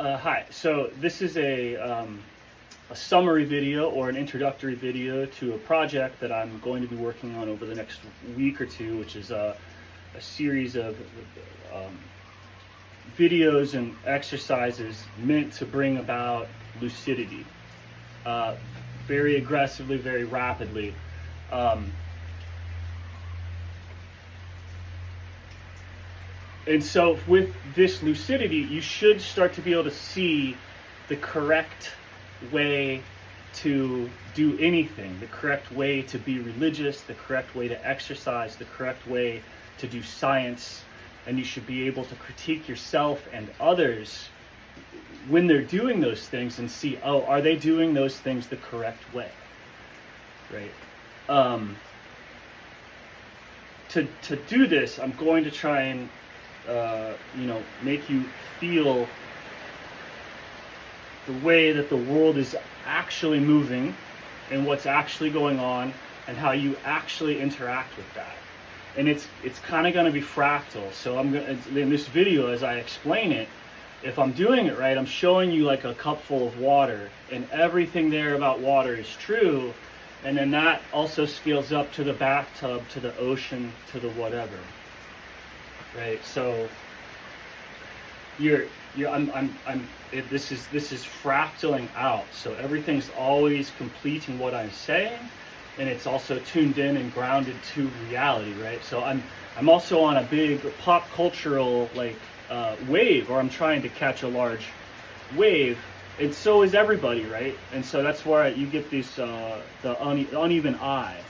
Hi, so this is a summary video or an introductory video to a project that I'm going to be working on over the next week or two, which is a series of videos and exercises meant to bring about lucidity very aggressively, very rapidly. And so with this lucidity, you should start to be able to see the correct way to do anything, the correct way to be religious, the correct way to exercise, the correct way to do science. And you should be able to critique yourself and others when they're doing those things and see, oh, are they doing those things the correct way? Right? To do this, I'm going to try and make you feel the way that the world is actually moving and what's actually going on and how you actually interact with that. And it's kind of going to be fractal. So I'm going to, in this video, as I explain it, if I'm doing it right, I'm showing you like a cup full of water, and everything there about water is true. And then that also scales up to the bathtub, to the ocean, to the whatever. Right, so this is fractaling out. So everything's always completing what I'm saying, and it's also tuned in and grounded to reality, right? So I'm also on a big pop cultural wave, or I'm trying to catch a large wave, and so is everybody, right? And so that's where you get this the uneven eye.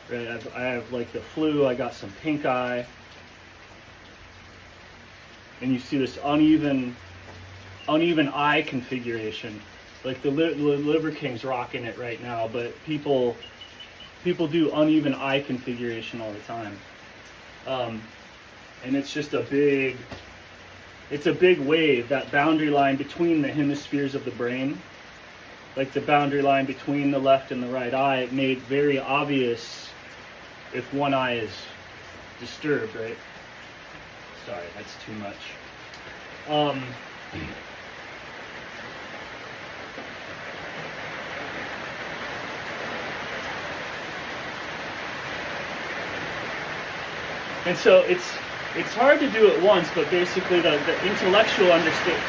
Right, I have like the flu. I got some pink eye. And you see this uneven eye configuration. Like the Liver King's rocking it right now, but people do uneven eye configuration all the time. And it's just a big wave, that boundary line between the hemispheres of the brain, like the boundary line between the left and the right eye, it made very obvious if one eye is disturbed, right? Sorry, that's too much. And so it's hard to do it once, but basically the intellectual understanding.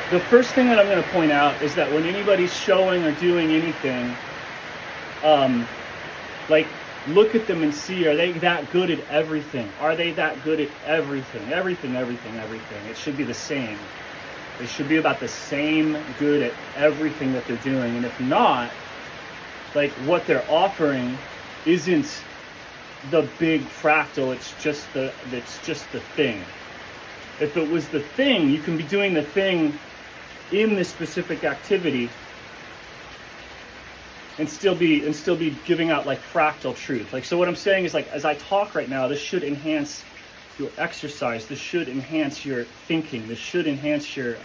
The first thing that I'm going to point out is that when anybody's showing or doing anything, look at them and see, are they that good at everything? Are they that good at everything? Everything. It should be the same. They should be about the same good at everything that they're doing. And if not, what they're offering isn't the big fractal, it's just the thing. If it was the thing, you can be doing the thing in this specific activity and still be giving out fractal truth. So what I'm saying is, as I talk right now, this should enhance your exercise. This should enhance your thinking. This should enhance your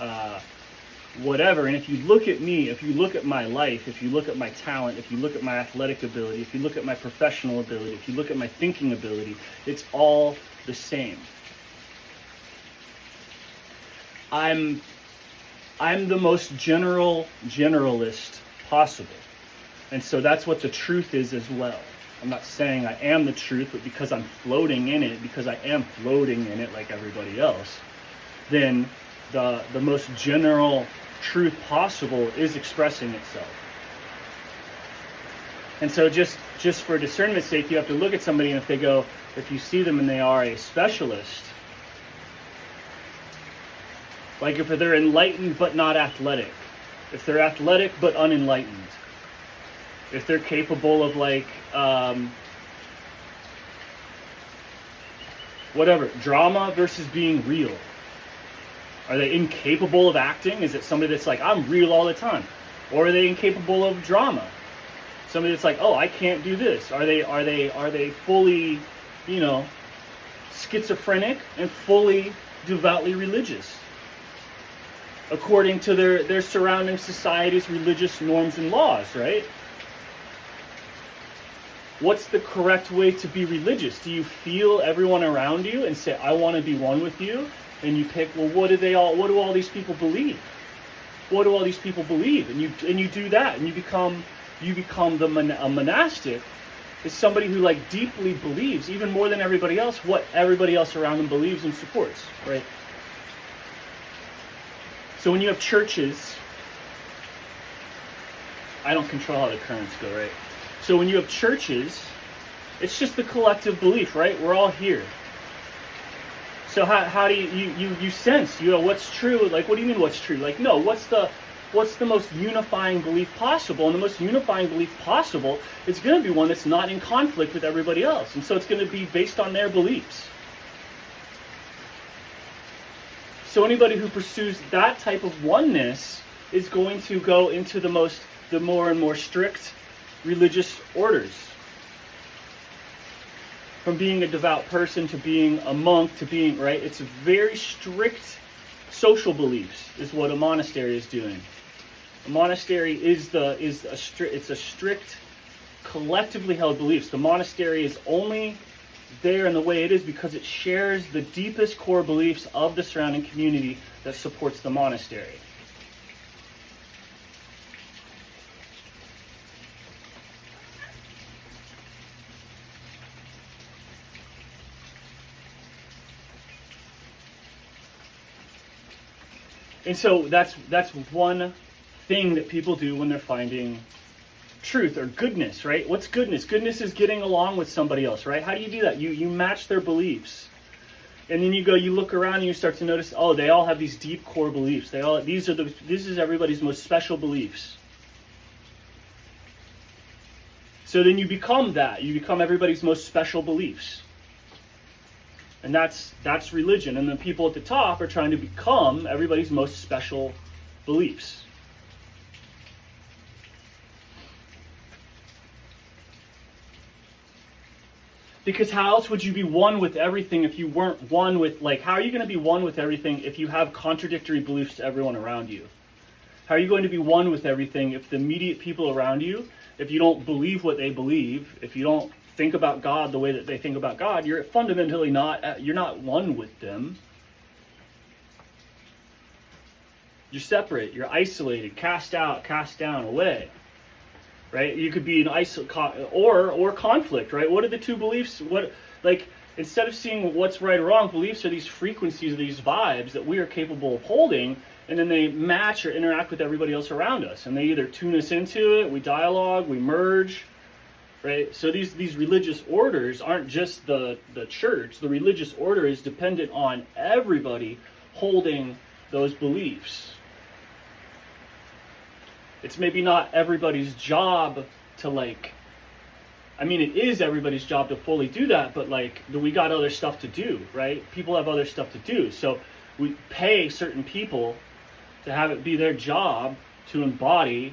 whatever. And if you look at me, if you look at my life, if you look at my talent, if you look at my athletic ability, if you look at my professional ability, if you look at my thinking ability, it's all the same. I'm the most generalist possible. And so that's what the truth is as well. I'm not saying I am the truth, but because I'm floating in it, because I am floating in it like everybody else, then the most general truth possible is expressing itself. And so just for discernment's sake, you have to look at somebody, and if you see them and they are a specialist, if they're enlightened but not athletic, if they're athletic but unenlightened, if they're capable of drama versus being real. Are they incapable of acting? Is it somebody that's I'm real all the time? Or are they incapable of drama? Somebody that's oh, I can't do this. Are they fully, schizophrenic and fully devoutly religious? According to their surrounding society's religious norms and laws, right? what's the correct way to be religious? Do you feel everyone around you and say, I want to be one with you? And you pick, well, what do all these people believe? What do all these people believe? And you do that, and you become a monastic is somebody who like deeply believes, even more than everybody else, what everybody else around them believes and supports, right? So when you have churches, I don't control how the currents go, right? So when you have churches, it's just the collective belief, right? We're all here. So how do you sense, what's true? Like, what do you mean what's true? Like, no, what's the most unifying belief possible? And the most unifying belief possible is going to be one that's not in conflict with everybody else. And so it's going to be based on their beliefs. So anybody who pursues that type of oneness is going to go into the more and more strict religious orders. From being a devout person to being a monk to being, right? It's a very strict social beliefs is what a monastery is doing. A monastery is a strict collectively held beliefs. The monastery is only there in the way it is because it shares the deepest core beliefs of the surrounding community that supports the monastery. And so that's one thing that people do when they're finding truth or goodness, right? What's goodness? Goodness is getting along with somebody else, right? How do you do that? You match their beliefs. And then you look around and you start to notice, oh, they all have these deep core beliefs. This is everybody's most special beliefs. So then you become that. You become everybody's most special beliefs. And that's religion. And the people at the top are trying to become everybody's most special beliefs. Because how else would you be one with everything if you weren't one with, like, how are you going to be one with everything if you have contradictory beliefs to everyone around you? How are you going to be one with everything if the immediate people around you, if you don't believe what they believe, if you don't think about God the way that they think about God, you're fundamentally you're not one with them. You're separate, you're isolated, cast out, cast down, away. Right? You could be or conflict, right? What are the two beliefs? Instead of seeing what's right or wrong, beliefs are these frequencies, these vibes that we are capable of holding, and then they match or interact with everybody else around us. And they either tune us into it, we dialogue, we merge, right? So these religious orders aren't just the church. The religious order is dependent on everybody holding those beliefs. It's maybe not everybody's job to it is everybody's job to fully do that, but we got other stuff to do, right? People have other stuff to do. So we pay certain people to have it be their job to embody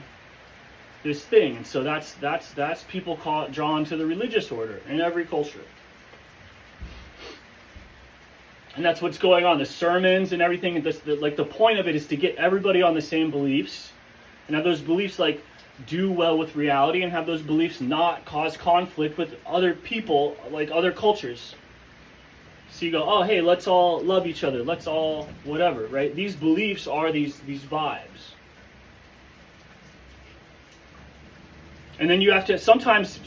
this thing. And so that's people drawn to the religious order in every culture. And that's what's going on. The sermons and everything, the point of it is to get everybody on the same beliefs. And have those beliefs do well with reality, and have those beliefs not cause conflict with other people, like other cultures. So you go, oh, hey, let's all love each other. Let's all whatever, right? These beliefs are these vibes. And then you have to, sometimes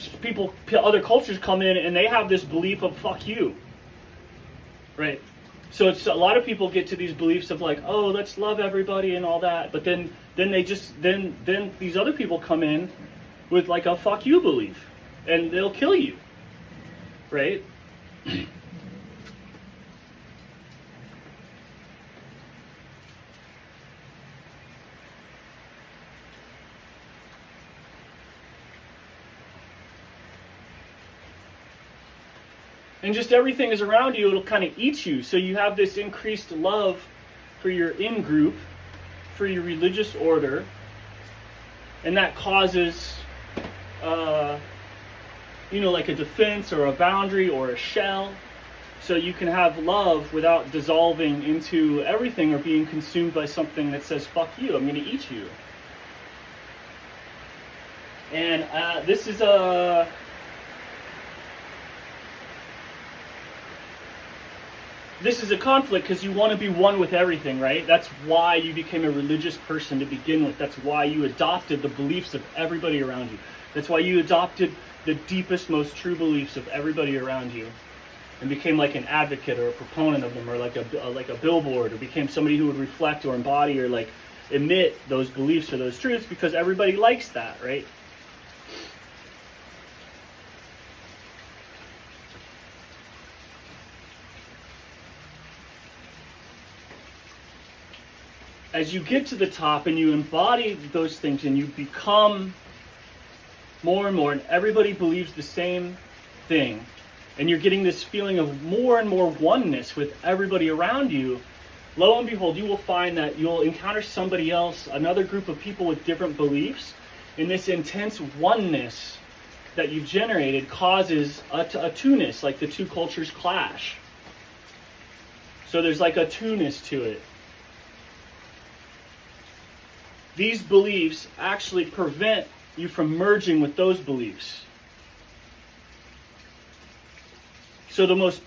other cultures come in and they have this belief of fuck you. Right? So it's a lot of people get to these beliefs of oh, let's love everybody and all that, but then these other people come in with a fuck you belief, and they'll kill you, right? And just everything is around you, it'll kind of eat you. So you have this increased love for your in-group, for your religious order, and that causes, a defense or a boundary or a shell. So you can have love without dissolving into everything or being consumed by something that says, fuck you, I'm going to eat you. And this is this is a conflict because you want to be one with everything, right? That's why you became a religious person to begin with. That's why you adopted the beliefs of everybody around you. That's why you adopted the deepest, most true beliefs of everybody around you, and became like an advocate or a proponent of them, or like a billboard, or became somebody who would reflect or embody or like emit those beliefs or those truths because everybody likes that, right? As you get to the top and you embody those things and you become more and more, and everybody believes the same thing, and you're getting this feeling of more and more oneness with everybody around you, lo and behold, you will find that you'll encounter somebody else, another group of people with different beliefs, and this intense oneness that you've generated causes a two-ness, like the two cultures clash. So there's like a two-ness to it. These beliefs actually prevent you from merging with those beliefs. So the most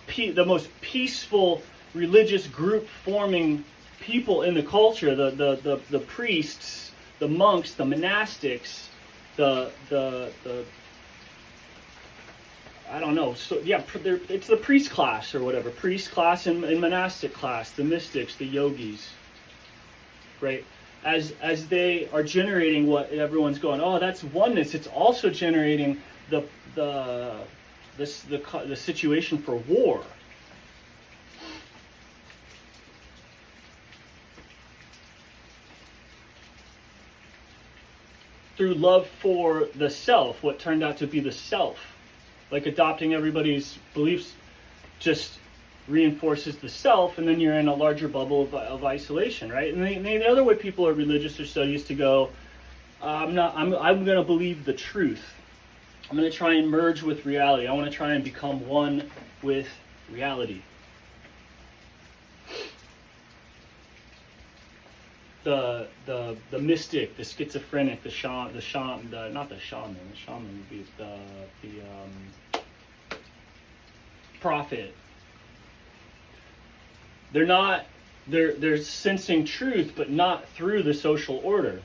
peaceful religious group forming people in the culture, the priests, the monks, the monastics, the I don't know. So yeah, it's the priest class or whatever. Priest class and monastic class, the mystics, the yogis, right? As they are generating what everyone's going, oh, that's oneness. It's also generating the situation for war. Through love for the self, what turned out to be the self, like adopting everybody's beliefs, just reinforces the self, and then you're in a larger bubble of isolation, right? And the other way people are religious or studies to go, I'm going to believe the truth. I'm going to try and merge with reality. I want to try and become one with reality. The mystic, the schizophrenic, the shaman would be the prophet. They're sensing truth, but not through the social order.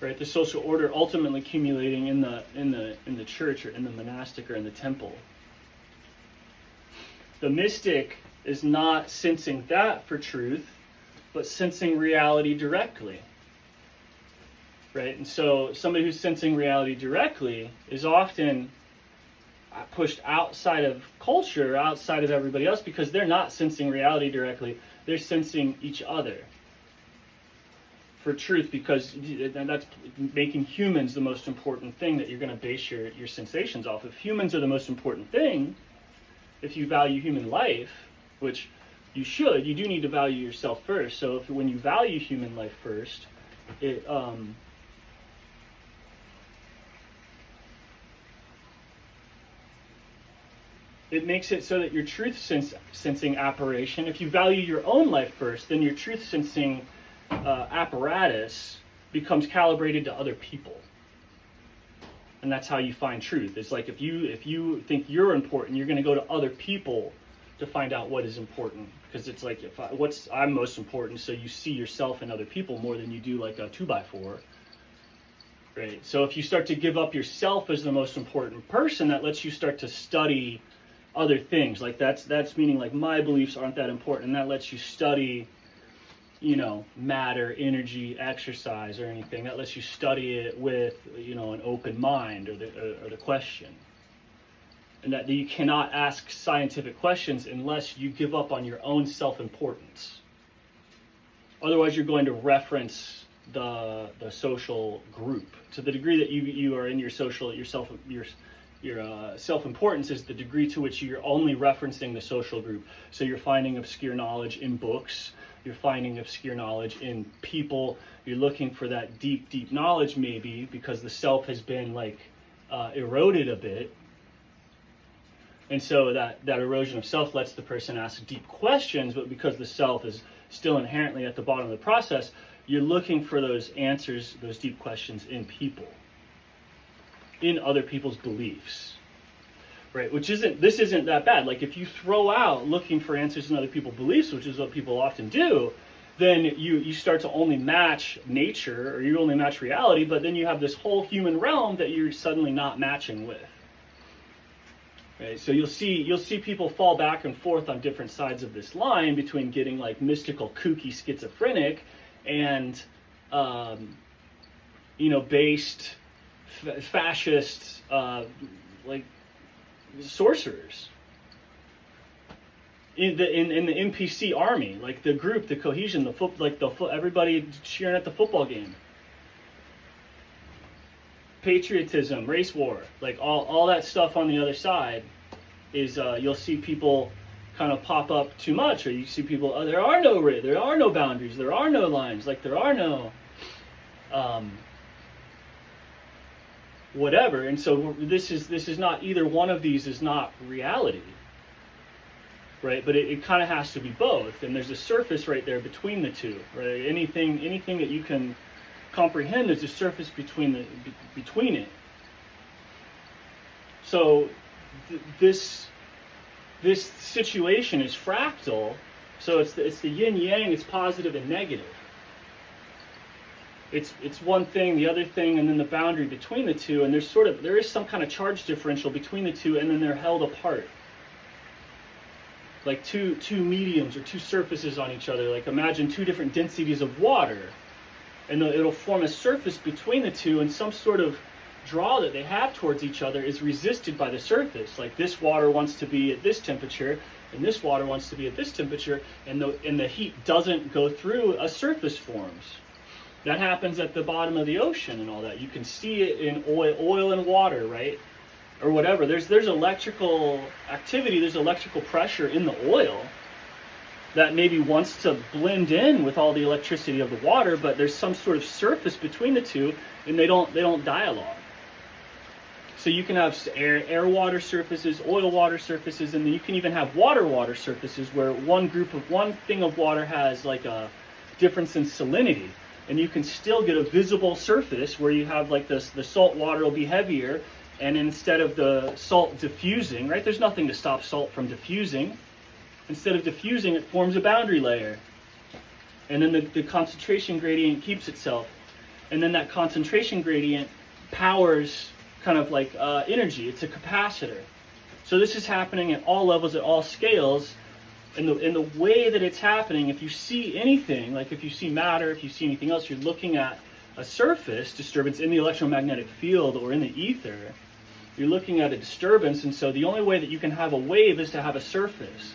Right? The social order ultimately accumulating in the church or in the monastic or in the temple. The mystic is not sensing that for truth, but sensing reality directly. Right? And so somebody who's sensing reality directly is often pushed outside of culture, outside of everybody else, because they're not sensing reality directly. They're sensing each other for truth, because that's making humans the most important thing that you're going to base your sensations off. If humans are the most important thing, if you value human life, which you should, you do need to value yourself first. So when you value human life first, it makes it so that your truth sensing apparition, if you value your own life first, then your truth sensing apparatus becomes calibrated to other people. And that's how you find truth. It's like if you think you're important, you're going to go to other people to find out what is important. Because it's like, I'm most important, so you see yourself in other people more than you do like a 2x4. Right? So if you start to give up yourself as the most important person, that lets you start to study other things. Like that's meaning like my beliefs aren't that important, and that lets you study, matter, energy, exercise, or anything. That lets you study it with, an open mind or the question. And that you cannot ask scientific questions unless you give up on your own self-importance. Otherwise, you're going to reference the social group. To the degree that you are in your self-importance is the degree to which you're only referencing the social group. So you're finding obscure knowledge in books. You're finding obscure knowledge in people. You're looking for that deep, deep knowledge maybe because the self has been eroded a bit. And so that erosion of self lets the person ask deep questions, but because the self is still inherently at the bottom of the process, you're looking for those answers, those deep questions in people, in other people's beliefs, right? This isn't that bad. Like if you throw out looking for answers in other people's beliefs, which is what people often do, then you start to only match nature, or you only match reality, but then you have this whole human realm that you're suddenly not matching with. Right? So you'll see people fall back and forth on different sides of this line between getting like mystical, kooky, schizophrenic, and based fascist like sorcerers in the NPC army, like the group, the cohesion, everybody cheering at the football game, patriotism, race war, like all that stuff on the other side is you'll see people kind of pop up too much, or you see people, there are no boundaries, there are no lines, like there are no whatever. And so this is not, either one of these is not reality, right? But it kind of has to be both, and there's a surface right there between the two, right? Anything that you can comprehend, there's a surface between it. So this situation is fractal, so it's the yin yang, it's positive and negative. It's one thing, the other thing, and then the boundary between the two, and there is some kind of charge differential between the two, and then they're held apart. Like two mediums or two surfaces on each other. Like imagine two different densities of water, and it'll form a surface between the two, and some sort of draw that they have towards each other is resisted by the surface. Like this water wants to be at this temperature, and this water wants to be at this temperature, and the heat doesn't go through, a surface forms. That happens at the bottom of the ocean and all that. You can see it in oil and water, right? Or whatever. There's electrical activity, there's electrical pressure in the oil that maybe wants to blend in with all the electricity of the water, but there's some sort of surface between the two, and they don't dialogue. So you can have air water surfaces, oil water surfaces, and then you can even have water surfaces where one thing of water has like a difference in salinity. And you can still get a visible surface where you have like the salt water will be heavier, and instead of the salt diffusing, right, there's nothing to stop salt from diffusing. Instead of diffusing, it forms a boundary layer. And then the concentration gradient keeps itself. And then that concentration gradient powers kind of like energy. It's a capacitor. So this is happening at all levels, at all scales. And the way that it's happening, if you see anything, like if you see matter, if you see anything else, you're looking at a surface disturbance in the electromagnetic field or in the ether. You're looking at a disturbance, and so the only way that you can have a wave is to have a surface.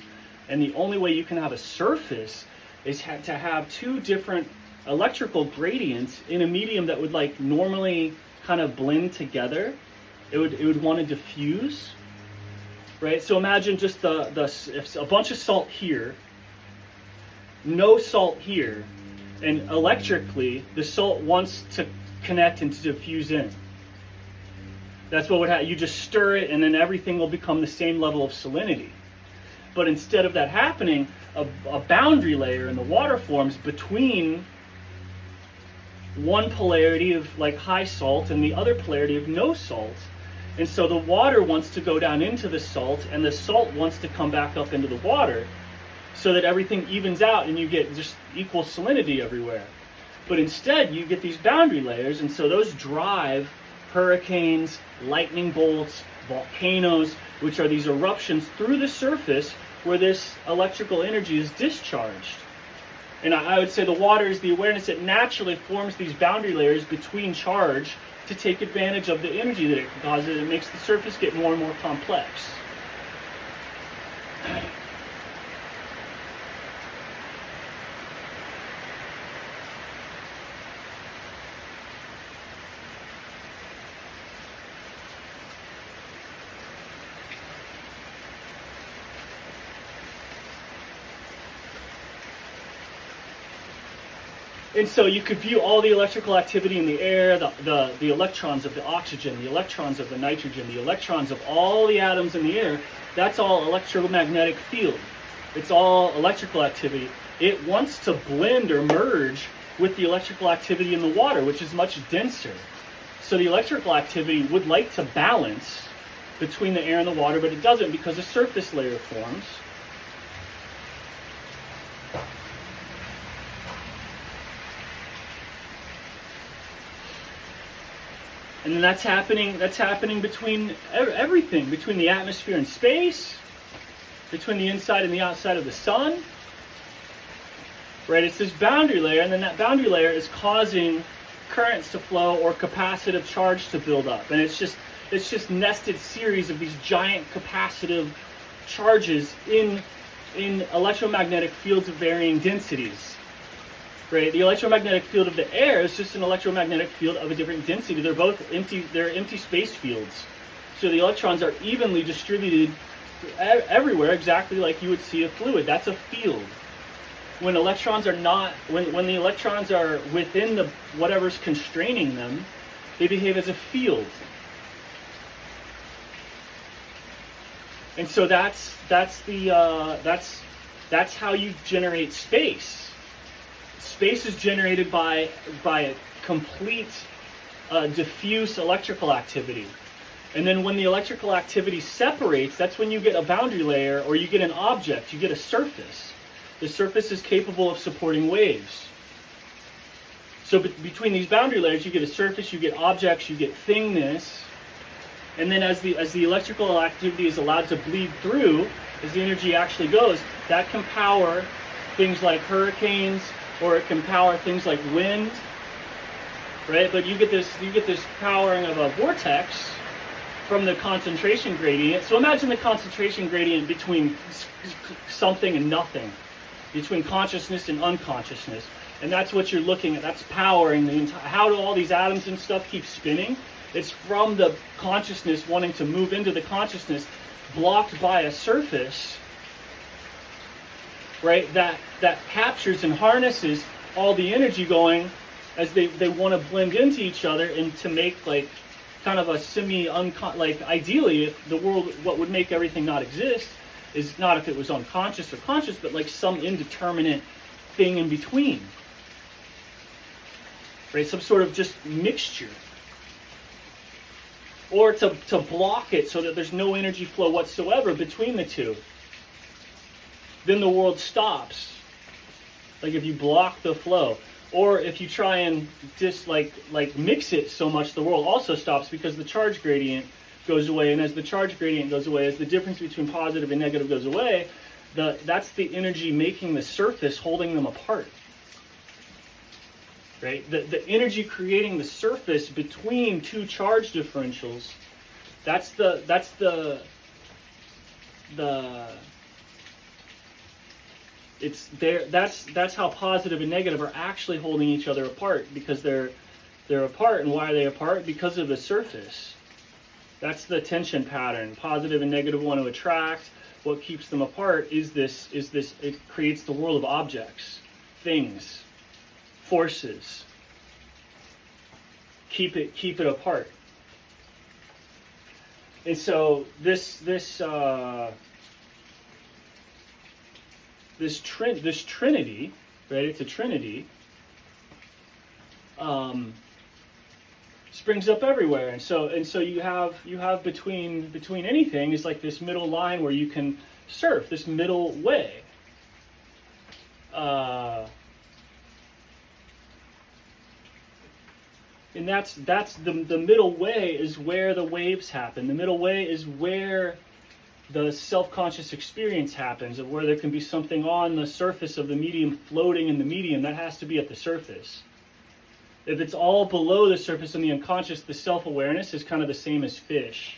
And the only way you can have a surface is to have two different electrical gradients in a medium that would like normally kind of blend together. It would want to diffuse. Right, so imagine just if a bunch of salt here, no salt here, and electrically the salt wants to connect and to diffuse in. That's what would happen. You just stir it, and then everything will become the same level of salinity. But instead of that happening, a boundary layer in the water forms between one polarity of like high salt and the other polarity of no salt. And so the water wants to go down into the salt, and the salt wants to come back up into the water, so that everything evens out and you get just equal salinity everywhere. But instead, you get these boundary layers, and so those drive hurricanes, lightning bolts, volcanoes, which are these eruptions through the surface where this electrical energy is discharged. And I would say the water is the awareness that naturally forms these boundary layers between charge to take advantage of the energy that it causes. It makes the surface get more and more complex. And so you could view all the electrical activity in the air, the electrons of the oxygen, the electrons of the nitrogen, the electrons of all the atoms in the air. That's all electromagnetic field. It's all electrical activity. It wants to blend or merge with the electrical activity in the water, which is much denser. So the electrical activity would like to balance between the air and the water, but it doesn't because a surface layer forms. And then that's happening between everything, between the atmosphere and space, between the inside and the outside of the sun. Right? It's this boundary layer, and then that boundary layer is causing currents to flow or capacitive charge to build up. And it's just nested series of these giant capacitive charges in electromagnetic fields of varying densities. Right? The electromagnetic field of the air is just an electromagnetic field of a different density. They're both empty. They're empty space fields. So the electrons are evenly distributed everywhere, exactly like you would see a fluid. That's a field. When electrons are not, when the electrons are within the whatever's constraining them, they behave as a field. And so that's how you generate space. Space is generated by a complete diffuse electrical activity. And then when the electrical activity separates, that's when you get a boundary layer, or you get an object, you get a surface. The surface is capable of supporting waves. So between these boundary layers, you get a surface, you get objects, you get thingness. And then as the electrical activity is allowed to bleed through, as the energy actually goes, that can power things like hurricanes, or it can power things like wind, right? But you get this powering of a vortex from the concentration gradient. So imagine the concentration gradient between something and nothing, between consciousness and unconsciousness, and that's what you're looking at. That's powering the entire. How do all these atoms and stuff keep spinning? It's from the consciousness wanting to move into the consciousness, blocked by a surface, right, that captures and harnesses all the energy going as they want to blend into each other and to make like kind of a like ideally if the world, what would make everything not exist is not if it was unconscious or conscious, but like some indeterminate thing in between, right? Some sort of just mixture. Or to block it so that there's no energy flow whatsoever between the two. Then the world stops. Like if you block the flow. Or if you try and just like mix it so much, the world also stops because the charge gradient goes away. And as the charge gradient goes away, as the difference between positive and negative goes away, that's the energy making the surface, holding them apart. Right? The energy creating the surface between two charge differentials, that's it's there. That's how positive and negative are actually holding each other apart, because they're apart. And why are they apart? Because of the surface. That's the tension pattern. Positive and negative want to attract. What keeps them apart is this. It creates the world of objects, things, forces. Keep it apart. And so this trinity, right? It's a trinity. Springs up everywhere, and so you have between anything is like this middle line where you can surf, this middle way. And that's the middle way is where the waves happen. The middle way is where the self-conscious experience happens, of where there can be something on the surface of the medium floating in the medium. That has to be at the surface. If it's all below the surface in the unconscious, the self-awareness is kind of the same as fish.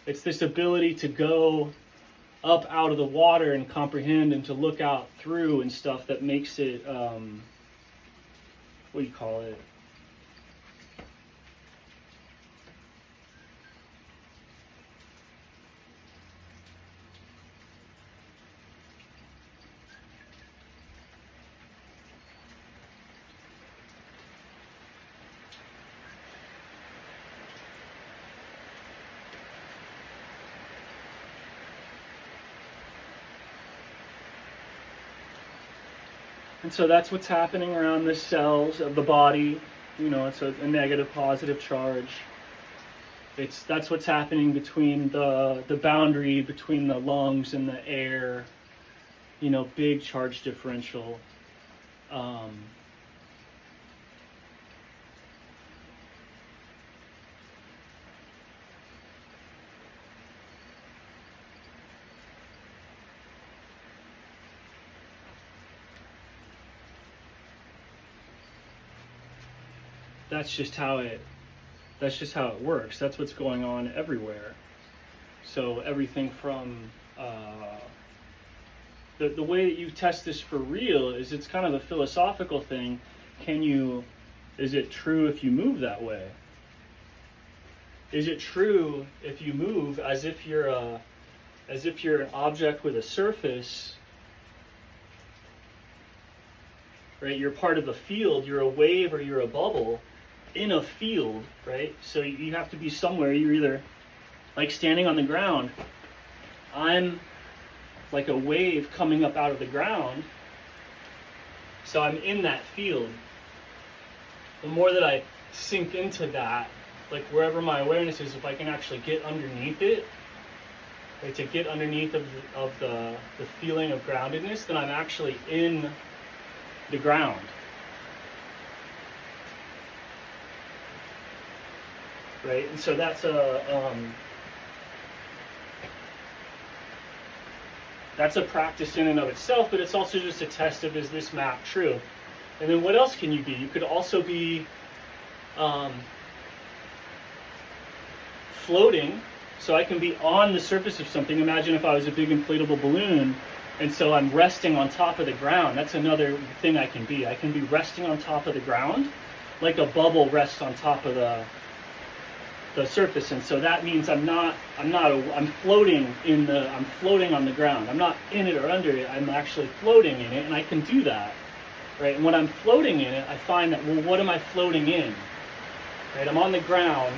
It's this ability to go up out of the water and comprehend and to look out through and stuff that makes it, what do you call it? And so that's what's happening around the cells of the body. You know, it's a negative, positive charge. That's what's happening between the boundary between the lungs and the air. You know, big charge differential. That's just how it works. That's what's going on everywhere. So everything from the way that you test this for real is it's kind of a philosophical thing. Is it true if you move that way? Is it true if you move as if you're an object with a surface? Right? You're part of a field, you're a wave or you're a bubble in a field, right? So you have to be somewhere. You're either like standing on the ground. I'm like a wave coming up out of the ground. So I'm in that field. The more that I sink into that, like wherever my awareness is, if I can actually get underneath it, right, to get underneath of the feeling of groundedness, then I'm actually in the ground. Right, and so that's a practice in and of itself, but it's also just a test of, is this map true? And then what else can you be? You could also be floating. So I can be on the surface of something. Imagine if I was a big inflatable balloon, and so I'm resting on top of the ground. That's another thing I can be. I can be resting on top of the ground, like a bubble rests on top of the surface. And so that means I'm floating I'm floating on the ground. I'm not in it or under it. I'm actually floating in it, and I can do that, right? And when I'm floating in it, I find that, well, what am I floating in? Right? I'm on the ground.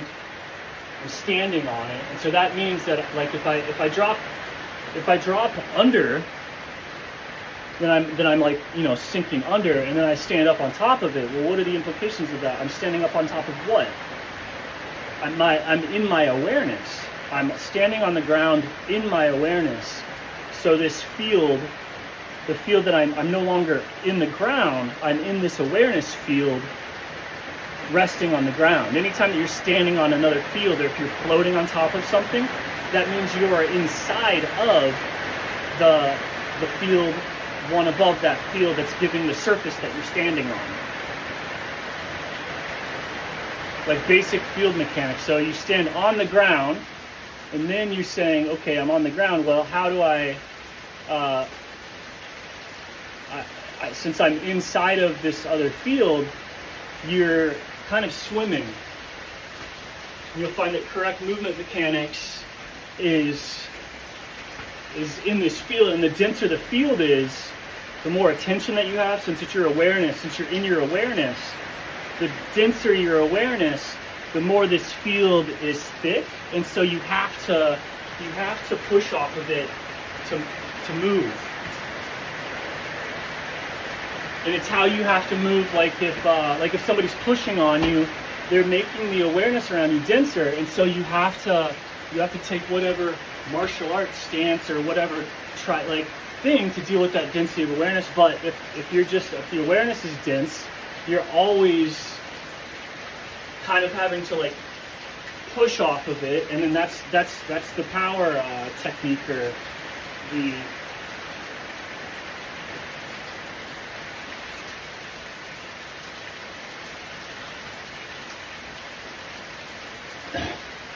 I'm standing on it, and so that means that, like, if I drop under, then I'm like, you know, sinking under, and then I stand up on top of it. Well, what are the implications of that? I'm standing up on top of what? I'm in my awareness. I'm standing on the ground in my awareness. So this field, the field that I'm no longer in the ground, I'm in this awareness field resting on the ground. Anytime that you're standing on another field, or if you're floating on top of something, that means you are inside of the field, one above that field that's giving the surface that you're standing on. Like basic field mechanics. So you stand on the ground, and then you're saying, okay, I'm on the ground. Well, how do I since I'm inside of this other field, you're kind of swimming. You'll find that correct movement mechanics is in this field, and the denser the field is, the more attention that you have, since it's your awareness, since you're in your awareness, the denser your awareness, the more this field is thick, and so you have to push off of it to move. And it's how you have to move. Like if somebody's pushing on you, they're making the awareness around you denser, and so you have to take whatever martial arts stance or whatever thing to deal with that density of awareness. But if the awareness is dense, you're always kind of having to like push off of it, and then that's the power technique, or the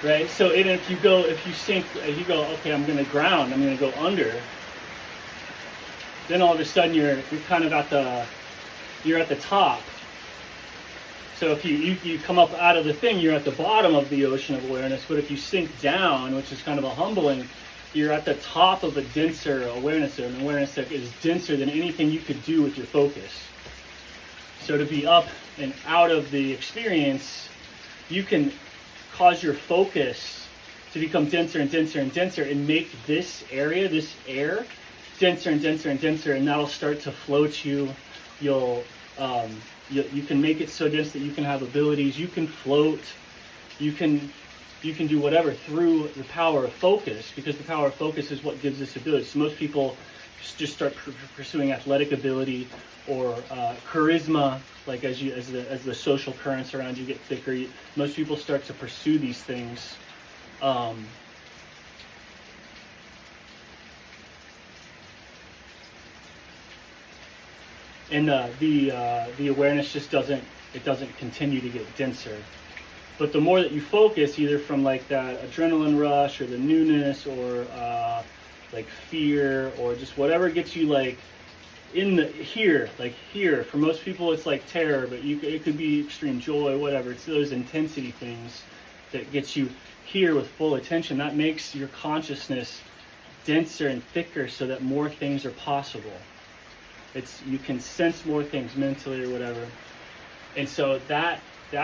right. So if you sink, you go, okay, I'm going to ground, I'm going to go under. Then all of a sudden you're kind of at the top. So if you come up out of the thing, you're at the bottom of the ocean of awareness. But if you sink down, which is kind of a humbling, you're at the top of a denser awareness, an awareness that is denser than anything you could do with your focus. So to be up and out of the experience, you can cause your focus to become denser and denser and denser, and make this area, this air, denser and denser and denser, and that'll start to float you. You can make it so dense that you can have abilities. You can float. You can you can do whatever through the power of focus, because the power of focus is what gives this ability. So most people just start pursuing athletic ability or charisma, like as the social currents around you get thicker. Most people start to pursue these things. And the awareness just doesn't continue to get denser. But the more that you focus, either from like that adrenaline rush or the newness or like fear or just whatever gets you like in the here. For most people it's like terror, but it could be extreme joy, whatever. It's those intensity things that gets you here with full attention. That makes your consciousness denser and thicker so that more things are possible. You can sense more things mentally or whatever. And so that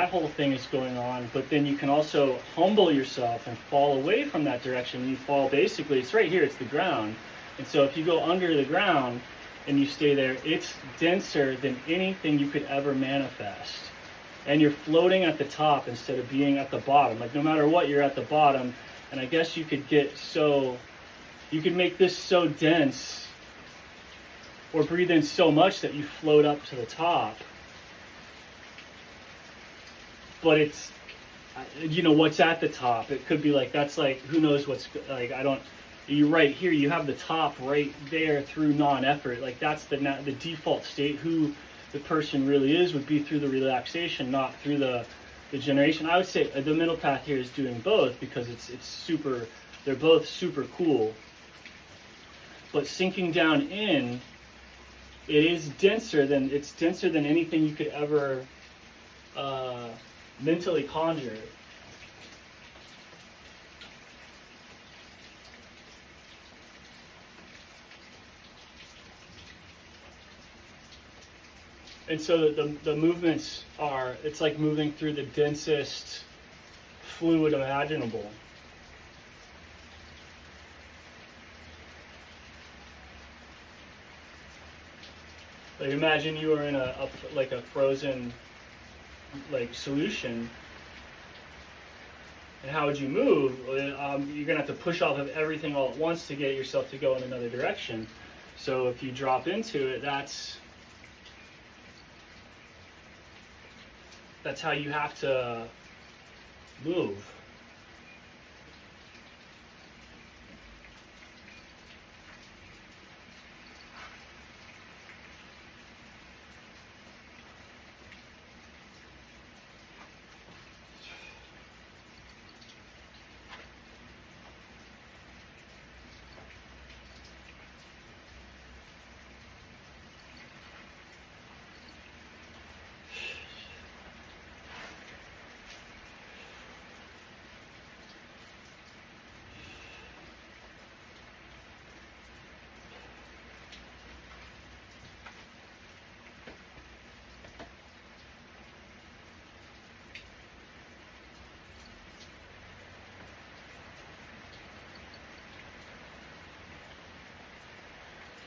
whole thing is going on, but then you can also humble yourself and fall away from that direction. You fall basically, it's right here, it's the ground. And so if you go under the ground and you stay there, it's denser than anything you could ever manifest. And you're floating at the top instead of being at the bottom. Like no matter what, you're at the bottom. And I guess you could make this so dense or breathe in so much that you float up to the top. But it's, what's at the top. It could be like, that's like, who knows what's, like, you're right here, you have the top right there through non-effort. Like that's the default state. Who the person really is would be through the relaxation, not through the generation. I would say the middle path here is doing both because they're both super cool. But sinking down in, it's denser than anything you could ever mentally conjure. And so the movements it's like moving through the densest fluid imaginable. Like imagine you are in a frozen solution, and how would you move? You're gonna have to push off of everything all at once to get yourself to go in another direction. So if you drop into it, that's how you have to move.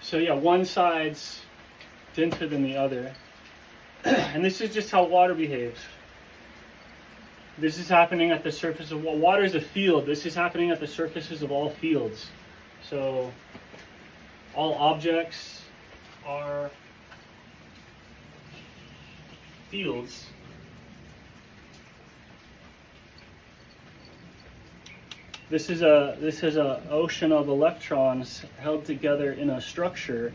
So yeah, one side's denser than the other. And this is just how water behaves. This is happening at the surface of water is a field. This is happening at the surfaces of all fields. So all objects are fields. This is a ocean of electrons held together in a structure,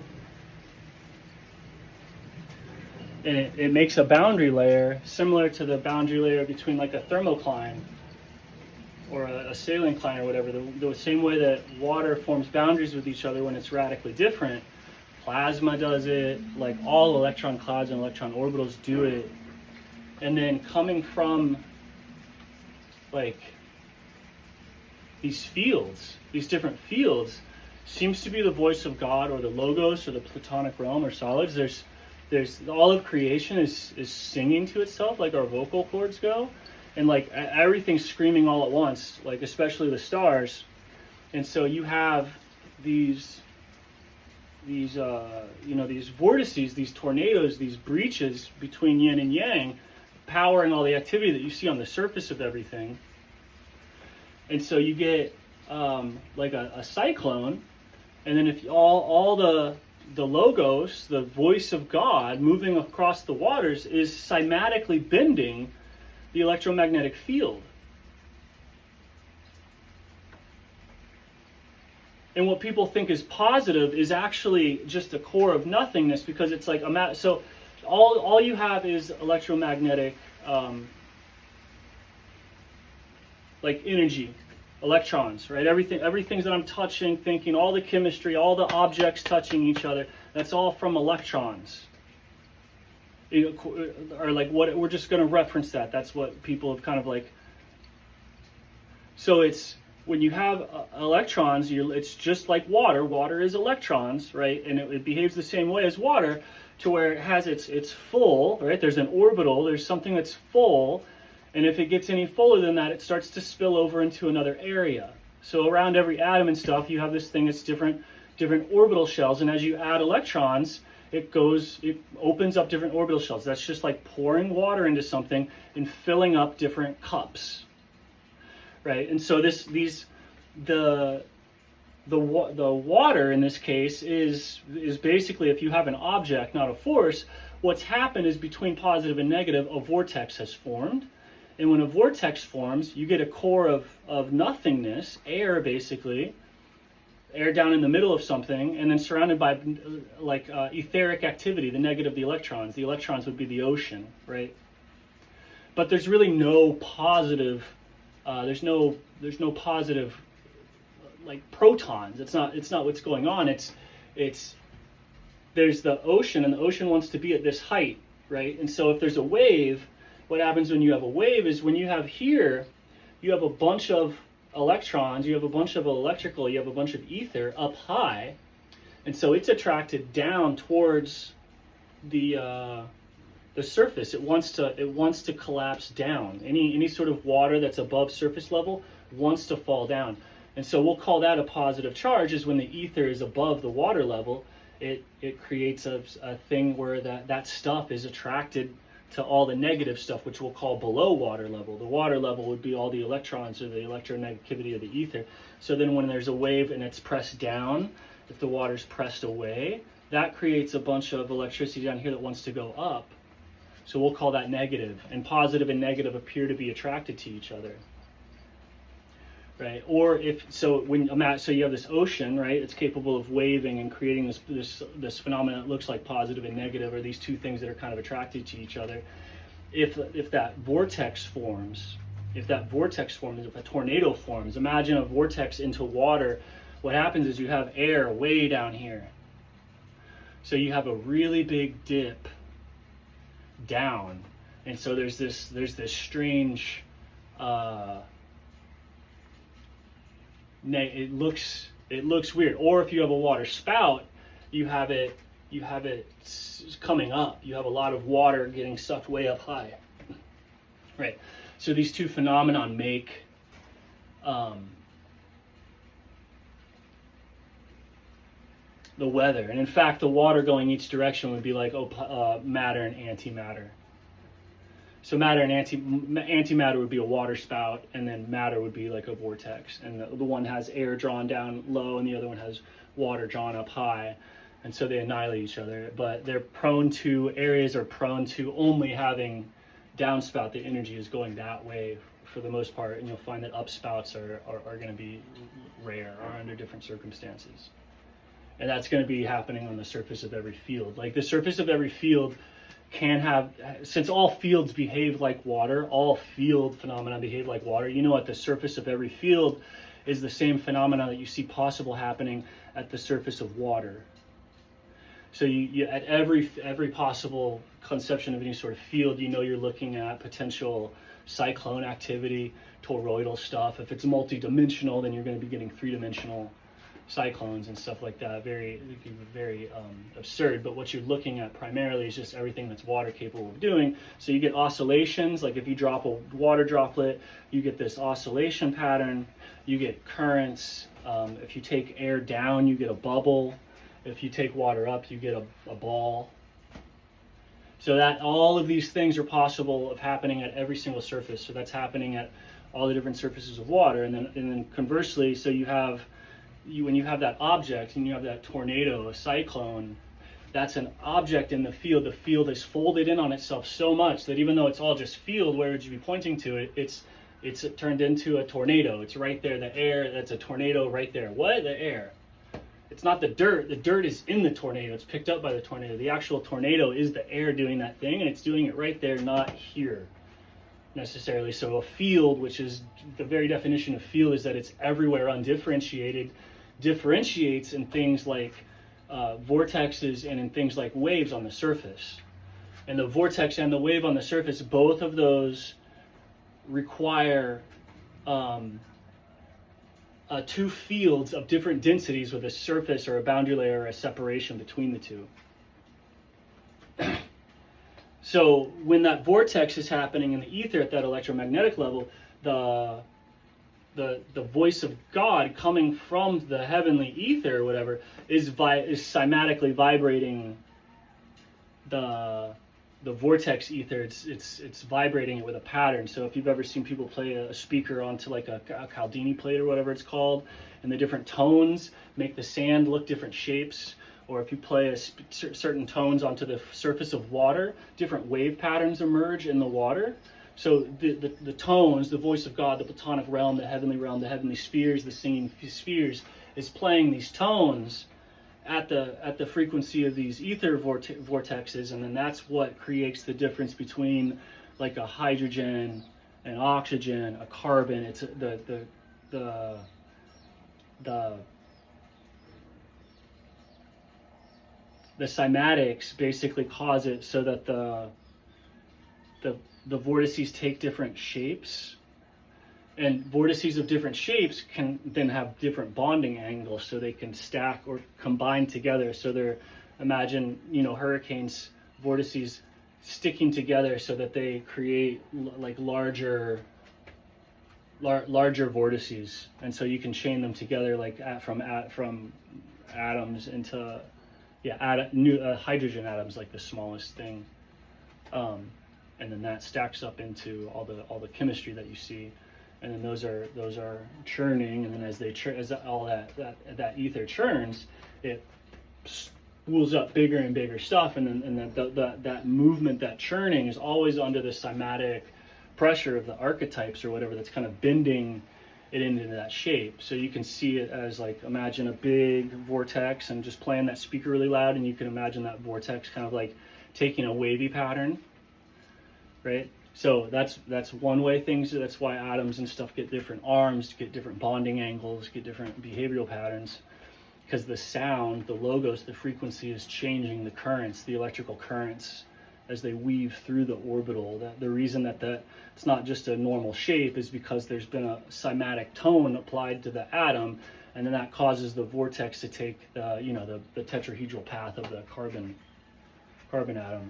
and it makes a boundary layer similar to the boundary layer between like a thermocline or a saline cline or whatever. The same way that water forms boundaries with each other when it's radically different, plasma does it, like all electron clouds and electron orbitals do it. And then coming from like these fields, these different fields, seems to be the voice of God or the logos or the platonic realm or solids. There's all of creation is singing to itself like our vocal cords go, and like everything's screaming all at once, like especially the stars. And so you have these vortices, these tornadoes, these breaches between yin and yang, powering all the activity that you see on the surface of everything. And so you get like a cyclone, and then if all the logos, the voice of God moving across the waters, is cymatically bending the electromagnetic field. And what people think is positive is actually just a core of nothingness, because it's like so all you have is electromagnetic like energy, electrons, right? Everything that I'm touching, thinking, all the chemistry, all the objects touching each other, that's all from electrons. Or like what we're just going to reference that. That's what people have kind of like. So it's when you have electrons, it's just like water. Water is electrons, right? And it behaves the same way as water, to where it has it's full, right? There's an orbital. There's something that's full. And if it gets any fuller than that, it starts to spill over into another area. So around every atom and stuff, you have this thing that's different orbital shells. And as you add electrons, it opens up different orbital shells. That's just like pouring water into something and filling up different cups, right? And so the water in this case is basically, if you have an object, not a force, what's happened is between positive and negative, a vortex has formed. And when a vortex forms, you get a core of nothingness, air basically, air down in the middle of something, and then surrounded by like etheric activity, the negative, the electrons. The electrons would be the ocean, right? But there's really no positive. There's no positive like protons. It's not what's going on. It's there's the ocean, and the ocean wants to be at this height, right? And so if there's a wave, what happens when you have a wave is when you have here, you have a bunch of electrons, you have a bunch of electrical, you have a bunch of ether up high, and so it's attracted down towards the surface. It wants to collapse down. Any sort of water that's above surface level wants to fall down, and so we'll call that a positive charge. Is when the ether is above the water level, it creates a thing where that stuff is attracted to all the negative stuff, which we'll call below water level. The water level would be all the electrons or the electronegativity of the ether. So then when there's a wave and it's pressed down, if the water's pressed away, that creates a bunch of electricity down here that wants to go up. So we'll call that negative. And positive and negative appear to be attracted to each other, right? Or so you have this ocean, right? It's capable of waving and creating this phenomenon that looks like positive and negative, or these two things that are kind of attracted to each other. If that vortex forms, if a tornado forms, imagine a vortex into water. What happens is you have air way down here. So you have a really big dip down, and so there's this strange. It looks weird. Or if you have a water spout, you have it coming up. You have a lot of water getting sucked way up high, right? So these two phenomenon make the weather. And in fact, the water going each direction would be like matter and antimatter. So matter and antimatter would be a water spout, and then matter would be like a vortex. And the one has air drawn down low, and the other one has water drawn up high. And so they annihilate each other. But areas are prone to only having downspout. The energy is going that way for the most part, and you'll find that upspouts are going to be rare or under different circumstances. And that's going to be happening on the surface of every field. Like the surface of every field can have, since all fields behave like water, all field phenomena behave like water, at the surface of every field is the same phenomena that you see possible happening at the surface of water. So you at every possible conception of any sort of field, you're looking at potential cyclone activity, toroidal stuff. If it's multi-dimensional, then you're going to be getting three-dimensional cyclones and stuff like that. Very absurd, but what you're looking at primarily is just everything that's water capable of doing. So you get oscillations, like if you drop a water droplet, you get this oscillation pattern, you get currents. If you take air down, you get a bubble. If you take water up, you get a ball. So that all of these things are possible of happening at every single surface. So that's happening at all the different surfaces of water. And then conversely, so when you have that object and you have that tornado, a cyclone, that's an object in the field. The field is folded in on itself so much that even though it's all just field, where would you be pointing to it? It's turned into a tornado. It's right there, the air, that's a tornado right there. What? The air. It's not the dirt. The dirt is in the tornado. It's picked up by the tornado. The actual tornado is the air doing that thing, and it's doing it right there, not here necessarily. So a field, which is the very definition of field, is that it's everywhere, undifferentiated, differentiates in things like vortexes and in things like waves on the surface. And the vortex and the wave on the surface, both of those require two fields of different densities with a surface or a boundary layer or a separation between the two. So when that vortex is happening in the ether at that electromagnetic level, the voice of God coming from the heavenly ether or whatever is cymatically vibrating the vortex ether. It's vibrating it with a pattern. So if you've ever seen people play a speaker onto like a Caldini plate or whatever it's called, and the different tones make the sand look different shapes, or if you play certain tones onto the surface of water, different wave patterns emerge in the water. So the tones, the voice of God, the Platonic realm, the heavenly spheres, the singing spheres, is playing these tones at the frequency of these ether vortexes, and then that's what creates the difference between like a hydrogen, an oxygen, a carbon. It's the cymatics basically cause it so that the vortices take different shapes, and vortices of different shapes can then have different bonding angles, so they can stack or combine together. So imagine, hurricanes, vortices sticking together so that they create like larger vortices, and so you can chain them together like from atoms into hydrogen atoms, like the smallest thing. And then that stacks up into all the chemistry that you see, and then those are churning, and then as all that ether churns, it spools up bigger and bigger stuff, and then that movement, that churning, is always under the cymatic pressure of the archetypes or whatever that's kind of bending it into that shape. So you can see it as like, imagine a big vortex and just playing that speaker really loud, and you can imagine that vortex kind of like taking a wavy pattern. Right? So that's one way that's why atoms and stuff get different arms, get different bonding angles, get different behavioral patterns, because the sound, the logos, the frequency is changing the currents, the electrical currents, as they weave through the orbital. The reason that it's not just a normal shape is because there's been a cymatic tone applied to the atom, and then that causes the vortex to take the tetrahedral path of the carbon atom.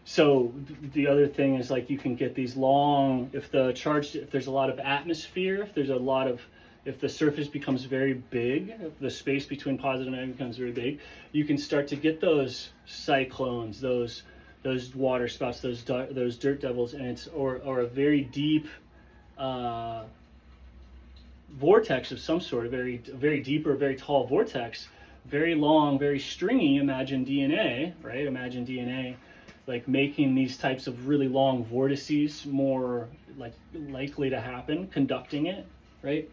So the other thing is, like, you can get these long, if there's a lot of atmosphere, if the surface becomes very big, if the space between positive and negative becomes very big, you can start to get those cyclones, those water spouts, those dirt devils, and or a very deep vortex of some sort, a very deep or very tall vortex, very long, very stringy. Imagine DNA, right? Imagine DNA. Like making these types of really long vortices more like likely to happen, conducting it, right?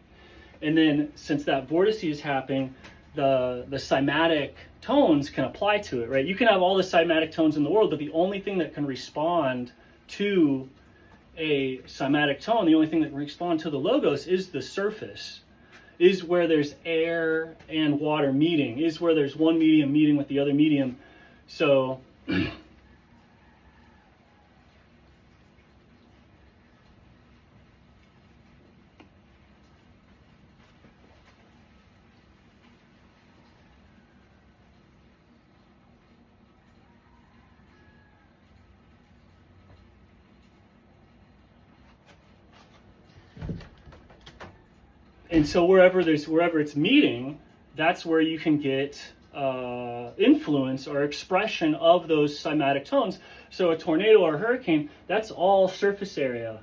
And then since that vortice is happening, the cymatic tones can apply to it, right? You can have all the cymatic tones in the world, but the only thing that can respond to a cymatic tone, the only thing that can respond to the logos, is the surface, is where there's air and water meeting, is where there's one medium meeting with the other medium. So and so wherever it's meeting, that's where you can get influence or expression of those cymatic tones. So a tornado or a hurricane, that's all surface area,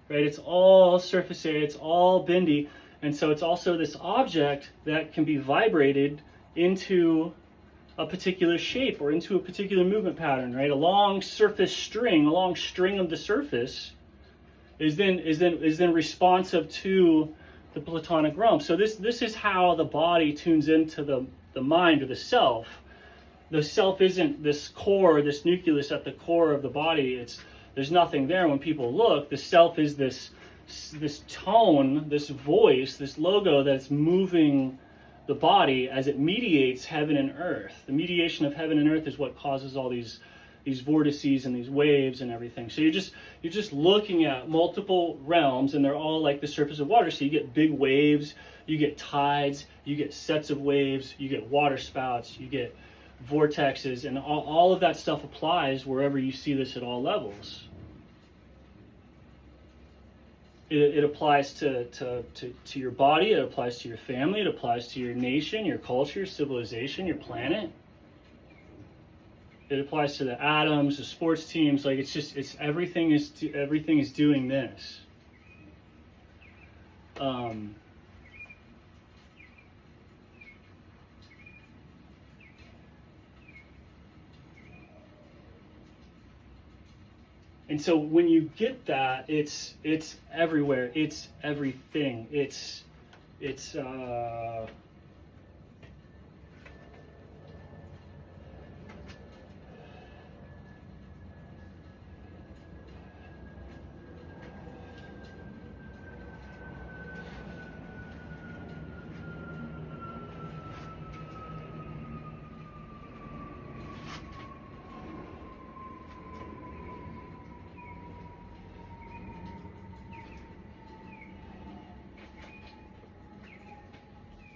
right? It's all surface area, it's all bendy. And so it's also this object that can be vibrated into a particular shape or into a particular movement pattern, right? A long surface string, a long string of the surface is then responsive to the Platonic realm. So this is how the body tunes into the mind or the self. The self isn't this core, this nucleus at the core of the body. There's nothing there when people look. The self is this tone, this voice, this logo that's moving the body as it mediates heaven and earth. The mediation of heaven and earth is what causes all these vortices and these waves and everything. So you're just looking at multiple realms, and they're all like the surface of water. So you get big waves, you get tides, you get sets of waves, you get water spouts, you get vortexes, and all of that stuff applies wherever you see this at all levels. It applies to your body, it applies to your family, it applies to your nation, your culture, your civilization, your planet. It applies to the atoms, the sports teams. Like it's everything is doing this. And so when you get that, it's everywhere. It's everything. It's